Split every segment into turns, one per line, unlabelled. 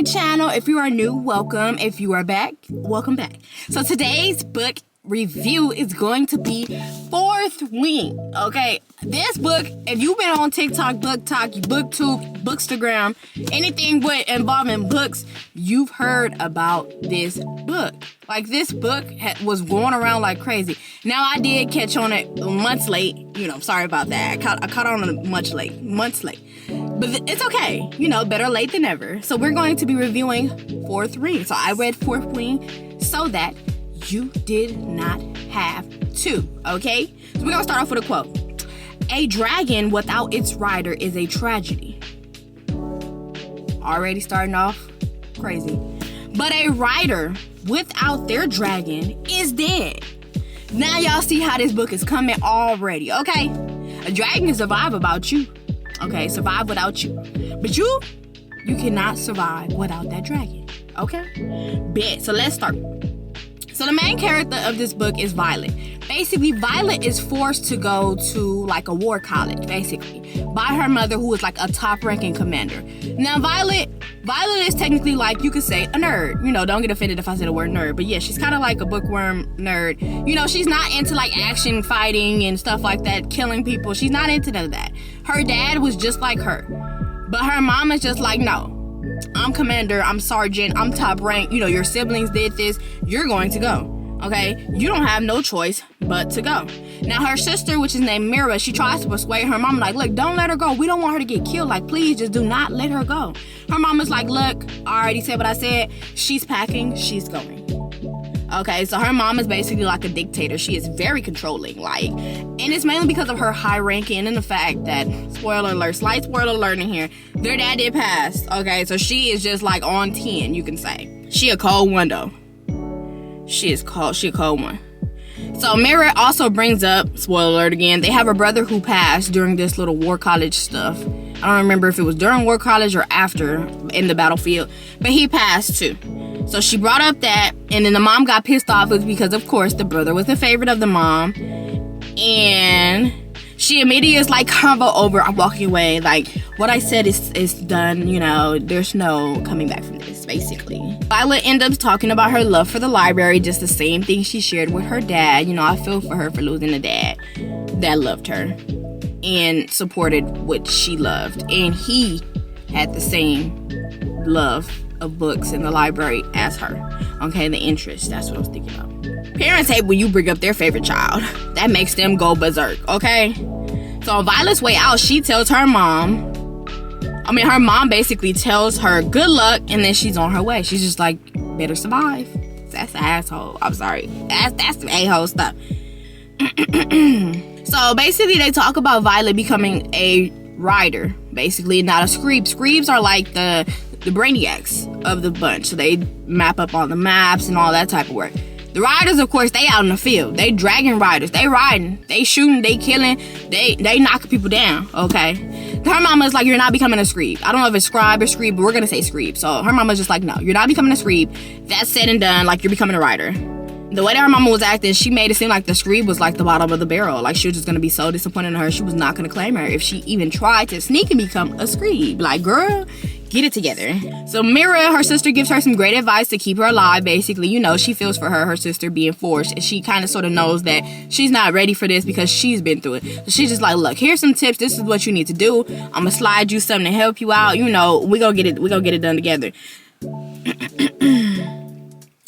Channel. If you are new, welcome. If you are back, welcome back. So today's book review is going to be Fourth Wing. Okay, this book, if you've been on TikTok, booktube, bookstagram, anything with involving books, you've heard about this book. Like, this book was going around like crazy. Now, I did catch on it months late. Sorry about that. I caught on it months late. But it's okay. Better late than never. So we're going to be reviewing Fourth Wing. So I read Fourth Wing so that you did not have to, okay? So we're gonna start off with a quote. A dragon without its rider is a tragedy. Already starting off crazy. But a rider without their dragon is dead. Now y'all see how this book is coming already, okay? A dragon can survive without you, okay? Survive without you. But you cannot survive without that dragon, okay? Bet. So let's start. So the main character of this book is Violet. Basically, Violet is forced to go to like a war college, basically, by her mother, who is like a top-ranking commander. Now, Violet is technically, like, you could say, a nerd. Don't get offended if I say the word nerd, but yeah, she's kind of like a bookworm nerd. She's not into like action fighting and stuff like that, killing people. She's not into none of that. Her dad was just like her, but her mom is just like, no. I'm commander, I'm sergeant, I'm top rank, your siblings did this, you're going to go, okay? You don't have no choice but to go. Now, her sister, which is named Mira, she tries to persuade her mom, like, look, don't let her go. We don't want her to get killed. Like, please, just do not let her go. Her mom is like, look, I already said what I said. She's packing, she's going. Okay, so her mom is basically like a dictator. She is very controlling, and it's mainly because of her high ranking and the fact that, spoiler alert, slight spoiler alert in here, their dad did pass, okay? So she is just like on 10, you can say. She a cold one, though. She a cold one. So Mira also brings up, spoiler alert again, they have a brother who passed during this little war college stuff. I don't remember if it was during war college or after in the battlefield, but he passed too. So she brought up that, and then the mom got pissed off because, of course, the brother was the favorite of the mom, and she immediately is like, convo over, I'm walking away, like, what I said is done, there's no coming back from this, basically. Violet ends up talking about her love for the library, just the same thing she shared with her dad. I feel for her for losing a dad that loved her and supported what she loved, and he had the same love of books in the library as her, okay? The interest, that's what I was thinking about. Parents hate when you bring up their favorite child. That makes them go berserk, okay? So on Violet's way out, she tells her mom basically tells her good luck, and then she's on her way. She's just like, better survive. That's the asshole. I'm sorry. That's the a-hole stuff. So basically they talk about Violet becoming a rider, basically, not a scribe. Scribes are like the brainiacs of the bunch. So they map up all the maps and all that type of work. The riders, of course, they out in the field. They dragon riders. They riding. They shooting. They killing. They knocking people down, okay? Her mama's like, you're not becoming a scribe. I don't know if it's scribe or scribe, but we're going to say scribe. So her mama's just like, no, you're not becoming a scribe. That's said and done. Like, you're becoming a rider. The way that her mama was acting, she made it seem like the scribe was like the bottom of the barrel. Like, she was just going to be so disappointed in her. She was not going to claim her if she even tried to sneak and become a scribe. Like, girl, get it together. So Mira, her sister, gives her some great advice to keep her alive, basically. She feels for her sister being forced. And she kind of sort of knows that she's not ready for this because she's been through it. So she's just like, look, here's some tips. This is what you need to do. I'm going to slide you something to help you out. We gonna get it done together.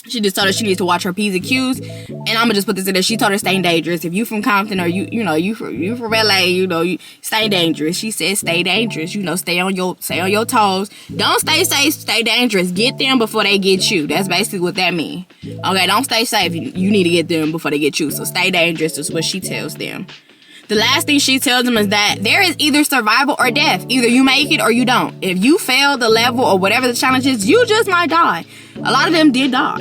She just told her she needs to watch her P's and Q's, and I'm gonna just put this in there. She told her stay dangerous. If you from Compton or you from LA, you stay dangerous. She said stay dangerous. Stay on your toes. Don't stay safe. Stay dangerous. Get them before they get you. That's basically what that means. Okay, don't stay safe. You need to get them before they get you. So stay dangerous is what she tells them. The last thing she tells them is that there is either survival or death. Either you make it or you don't. If you fail the level or whatever the challenge is, you just might die. A lot of them did die.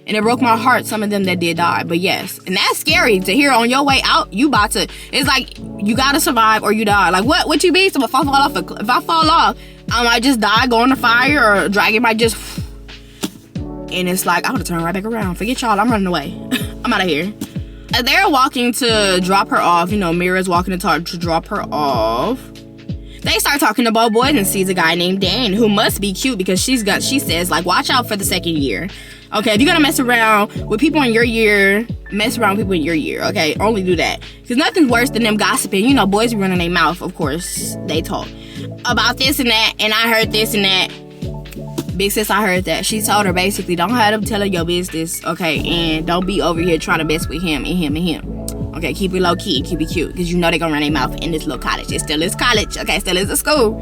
And it broke my heart, some of them that did die. But yes, and that's scary to hear on your way out. It's like, you gotta survive or you die. Like, what you mean? So if I fall off, I might just die, go in the fire, or a dragon might just... And it's like, I'm gonna turn right back around. Forget y'all, I'm running away. I'm out of here. As they're walking to drop her off, Mira's walking to drop her off, They start talking to both boys and sees a guy named Dan who must be cute because she says, like, watch out for the second year. Okay, if you're gonna mess around with people in your year, mess around with people in your year, okay? Only do that. Because nothing's worse than them gossiping. You know, boys be running their mouth, of course. They talk about this and that, and I heard this and that. Big sis, I heard that. She told her basically, don't have them telling your business, okay? And don't be over here trying to mess with him and him and him. Okay, keep it low key, keep it cute, because you know they're gonna run their mouth in this little college. It still is college, okay? Still is a school.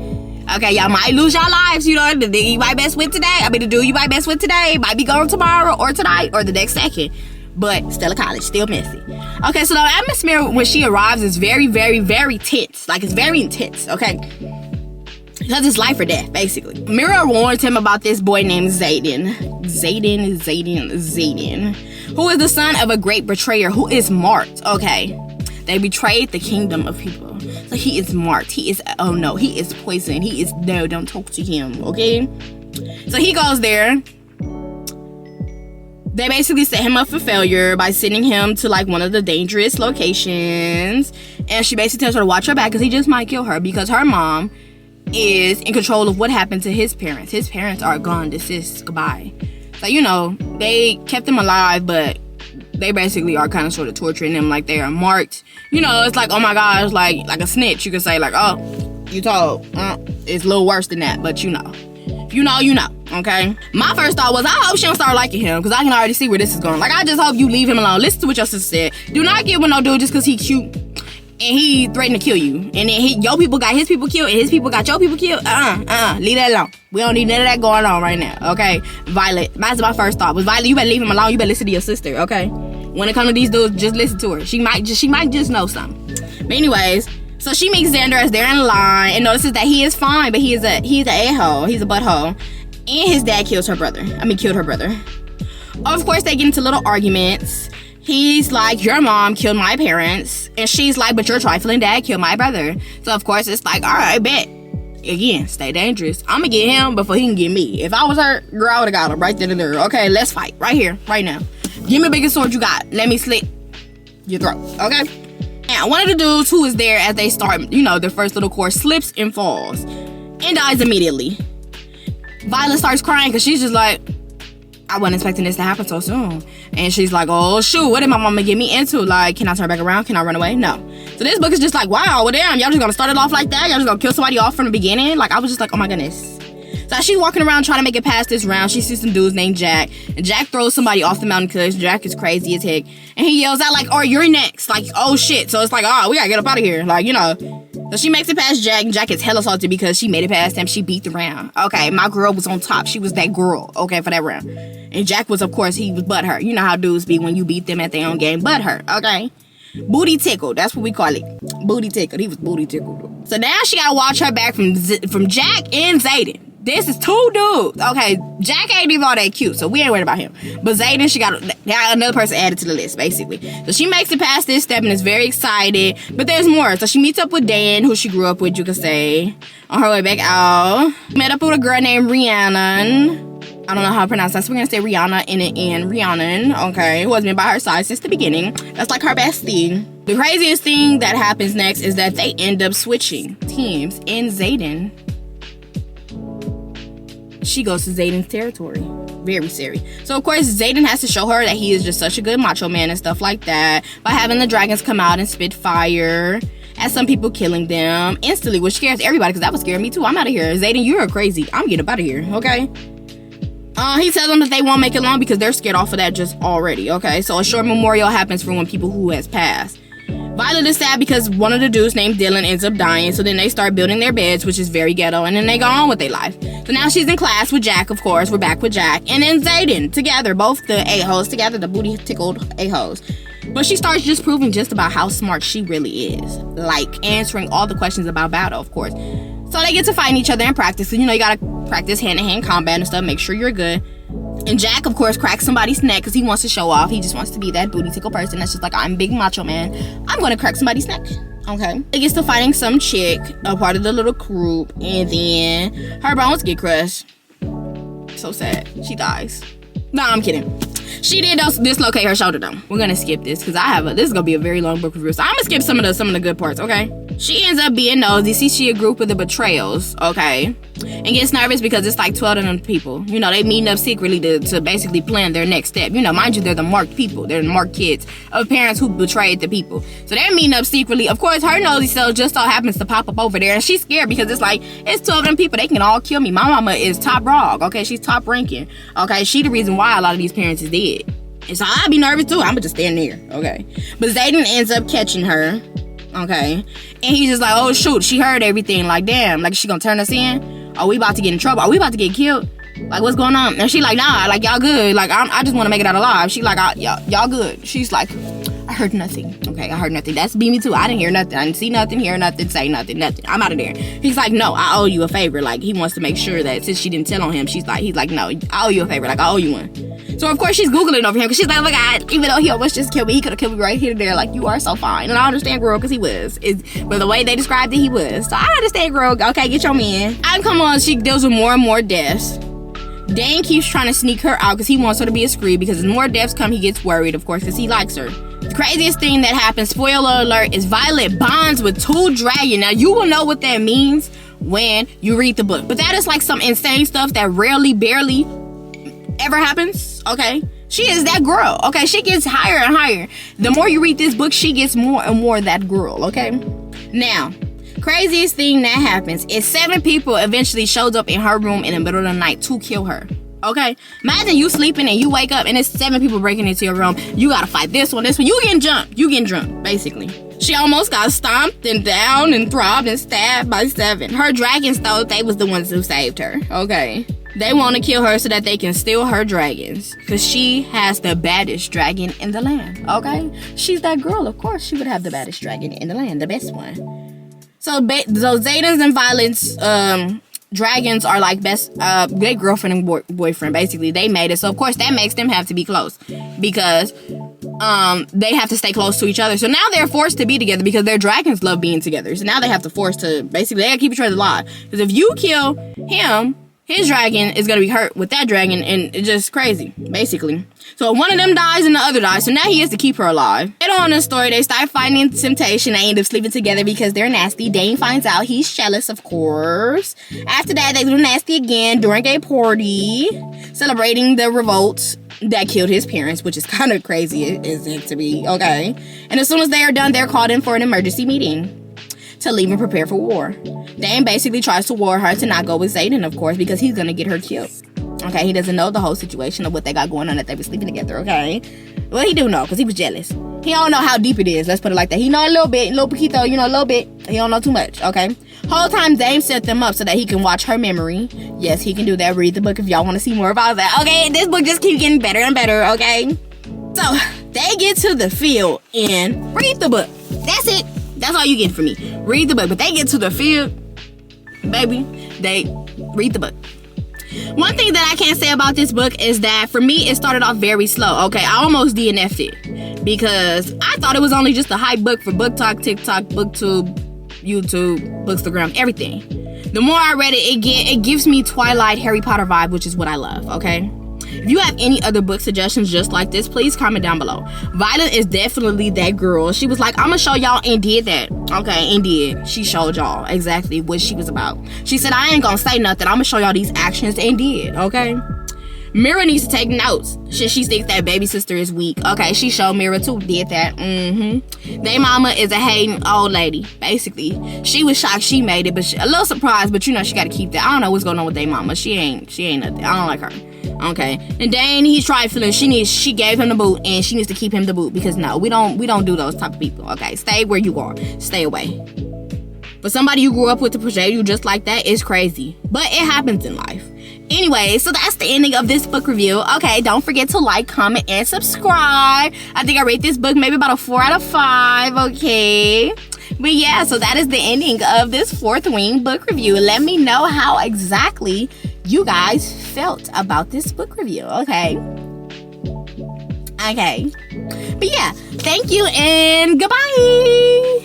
Okay, y'all might lose your lives, you know, the nigga you might mess with today. I mean, the dude you might mess with today might be gone tomorrow or tonight or the next second. But still a college, still messy. Okay, so the atmosphere when she arrives is very, very, very tense. Like, it's very intense, okay? Because it's life or death, basically. Mira warns him about this boy named Zayden, who is the son of a great betrayer who is marked, okay? They betrayed the kingdom of people. So he is marked. He is, oh no, he is poison. He is, no, don't talk to him, okay? So he goes there. They basically set him up for failure by sending him to like one of the dangerous locations. And she basically tells her to watch her back because he just might kill her because her mom is in control of what happened to his parents. His parents are gone, deceased, goodbye. So, you know, they kept him alive, but they basically are kind of sort of torturing them like they are marked. You know, it's like, oh my gosh, like a snitch. You could say like, oh, you told. It's a little worse than that, but you know. If you know, you know, okay? My first thought was, I hope she don't start liking him because I can already see where this is going. Like, I just hope you leave him alone. Listen to what your sister said. Do not get with no dude just because he cute and he threatened to kill you. And then your people got his people killed and his people got your people killed. Leave that alone. We don't need none of that going on right now, okay? Violet, that's my first thought was, Violet, you better leave him alone. You better listen to your sister, okay? When it comes to these dudes, just listen to her. She might just know something. But anyways, so she meets Xander as they're in line and notices that he is fine, but he's an a-hole. He's a butthole. And his dad killed her brother. Of course, they get into little arguments. He's like, your mom killed my parents. And she's like, but your trifling dad killed my brother. So, of course, it's like, all right, bet. Again, stay dangerous. I'm going to get him before he can get me. If I was her, girl, I would have got him right then and there. Okay, let's fight. Right here, right now. Give me the biggest sword you got. Let me slit your throat. Okay? Now, one of the dudes who is there as they start, you know, their first little course slips and falls. And dies immediately. Violet starts crying because she's just like, I wasn't expecting this to happen so soon. And she's like, oh, shoot, what did my mama get me into? Like, can I turn back around? Can I run away? No. So this book is just like, wow, well, damn, y'all just gonna start it off like that? Y'all just gonna kill somebody off from the beginning? Like, I was just like, oh my goodness. So as she's walking around trying to make it past this round, she sees some dudes named Jack. And Jack throws somebody off the mountain because Jack is crazy as heck. And he yells out like, oh, you're next. Like, oh shit. So it's like, oh, we gotta get up out of here. Like, you know. So she makes it past Jack, and Jack is hella salty because she made it past him. She beat the round. Okay, my girl was on top. She was that girl, okay, for that round. And Jack was, of course, he was butthurt. You know how dudes be when you beat them at their own game. Butthurt, okay? Booty tickled. That's what we call it. Booty tickled. He was booty tickled. So now she gotta watch her back from Jack and Zayden. This is two dudes. Okay, Jack ain't even all that cute, so we ain't worried about him. But Zayden, she got another person added to the list, basically. So she makes it past this step and is very excited. But there's more. So she meets up with Dan, who she grew up with, you could say, on her way back out. Met up with a girl named Rhiannon. I don't know how to pronounce that, so we're gonna say Rihanna in it and Rhiannon, okay, who has been by her side since the beginning. That's like her bestie. The craziest thing that happens next is that they end up switching teams, and Zayden, she goes to Zayden's territory. Very scary. So, of course, Zayden has to show her that he is just such a good macho man and stuff like that by having the dragons come out and spit fire at some people, killing them instantly, which scares everybody because that would scare me too. I'm out of here. Zayden, you're crazy. I'm getting up out of here, okay? He tells them that they won't make it long because they're scared off of that just already, okay? So a short memorial happens for one people who has passed. Violet is sad because one of the dudes named Dylan ends up dying, so then they start building their beds, which is very ghetto, and then they go on with their life. So now she's in class with Jack, of course. We're back with Jack. And then Zayden, together, both the a-holes together, the booty-tickled a-holes. But she starts just proving just about how smart she really is. Like, answering all the questions about battle, of course. So they get to fighting each other in practice. And, you know, you gotta practice hand-to-hand combat and stuff, make sure you're good. And Jack, of course, cracks somebody's neck because he wants to show off. He just wants to be that booty tickle person that's just like, I'm big macho man. I'm gonna crack somebody's neck. Okay. It gets to fighting some chick, a part of the little group, and then her bones get crushed. So sad. She dies. No, I'm kidding. She did dislocate her shoulder though. We're gonna skip this because this is gonna be a very long book review. So I'm gonna skip some of the good parts, okay? She ends up being nosy. See, she a group of the betrayals, okay? And gets nervous because it's like 12 of them people. You know, they meeting up secretly to basically plan their next step. You know, mind you, they're the marked people. They're the marked kids of parents who betrayed the people. So they're meeting up secretly. Of course, her nosy self just so happens to pop up over there. And she's scared because it's like, it's 12 of them people. They can all kill me. My mama is top dog, okay? She's top ranking, okay? She the reason why a lot of these parents is dead. And so I'd be nervous too. I'm gonna just stand there, okay? But Zayden ends up catching her, okay? And he's just like, oh shoot, she heard everything. Like, damn, like, is she gonna turn us in? Are we about to get in trouble? Are we about to get killed? Like, what's going on? And she like, nah, like, y'all good. Like, I just want to make it out alive. She like, y'all good. She's like, I heard nothing. Okay, I heard nothing. That's me too. I didn't hear nothing. I didn't see nothing, hear nothing, say nothing. I'm out of there. He's like, no, I owe you a favor. Like, he wants to make sure that since she didn't tell on him, he's like, no, I owe you a favor. Like, I owe you one. So, of course, she's Googling over him because she's like, oh my God, even though he almost just killed me, he could have killed me right here and there. Like, you are so fine. And I understand, girl, because he was. But the way they described it, he was. So, I understand, girl. Okay, get your man. And come on, she deals with more and more deaths. Dane keeps trying to sneak her out because he wants her to be a screed because as more deaths come, he gets worried, of course, because he likes her. The craziest thing that happens, spoiler alert, is Violet bonds with two dragons. Now, you will know what that means when you read the book. But that is like some insane stuff that rarely, barely ever happens, okay? She is that girl, okay? She gets higher and higher. The more you read this book, she gets more and more that girl, okay? Now, craziest thing that happens is 7 people eventually shows up in her room in the middle of the night to kill her. Okay, imagine you sleeping and you wake up and it's 7 people breaking into your room. You gotta fight this one. You getting drunk, basically. She almost got stomped and down and throbbed and stabbed by 7. Her dragons thought they was the ones who saved her. Okay, they want to kill her so that they can steal her dragons because she has the baddest dragon in the land. Okay, she's that girl. Of course, she would have the baddest dragon in the land, the best one. So Zayden's and Violet's dragons are like best great girlfriend and boyfriend. Basically, they made it, so of course that makes them have to be close because they have to stay close to each other. So now they're forced to be together because their dragons love being together. So now they have to force to basically they gotta keep each other alive because if you kill him, his dragon is gonna be hurt with that dragon, and it's just crazy, basically. So one of them dies and the other dies, so now he has to keep her alive. Later on in the story, they start fighting temptation. They end up sleeping together because they're nasty. Dane finds out, he's jealous, of course. After that, they do nasty again during a party, celebrating the revolt that killed his parents, which is kind of crazy, is it to be, okay? And as soon as they are done, they're called in for an emergency meeting to leave and prepare for war. Dane basically tries to warn her to not go with Zayden, of course, because he's gonna get her killed. Okay, he doesn't know the whole situation of what they got going on, that they were sleeping together, okay? Well, he do know, because he was jealous. He don't know how deep it is, let's put it like that. He know a little bit, little poquito, a little bit. He don't know too much, okay? Whole time, Dane set them up so that he can watch her memory. Yes, he can do that. Read the book if y'all want to see more about that. Okay, this book just keeps getting better and better, okay? So, they get to the field and read the book. That's it. That's all you get from me. Read the book. But they get to the field, baby, they read the book. One thing that I can't say about this book is that for me, it started off very slow. Okay, I almost DNF'd it because I thought it was only just a hype book for BookTok, TikTok, BookTube, YouTube, Bookstagram, everything. The more I read it, it gives me Twilight, Harry Potter vibe, which is what I love, okay? If you have any other book suggestions just like this, please comment down below. Violet is definitely that girl. She was like, I'm gonna show y'all, and did that. Okay, and did. She showed y'all exactly what she was about. She said, I ain't gonna say nothing. I'm gonna show y'all these actions, and did. Okay? Mira needs to take notes. She thinks that baby sister is weak. Okay, she showed Mira too. Did that. They mama is a hating old lady. Basically, she was shocked she made it, but a little surprised. But she got to keep that. I don't know what's going on with they mama. She ain't nothing. I don't like her. Okay, and Dane, he's trifling. She gave him the boot, and she needs to keep him the boot because no, we don't do those type of people. Okay, stay where you are. Stay away. But somebody you grew up with to portray you just like that is crazy. But it happens in life. Anyway, so that's the ending of this book review. Okay, don't forget to like, comment, and subscribe. I think I rate this book maybe about a 4 out of 5, okay? But yeah, so that is the ending of this Fourth Wing book review. Let me know how exactly you guys felt about this book review, okay? Okay. But yeah, thank you and goodbye!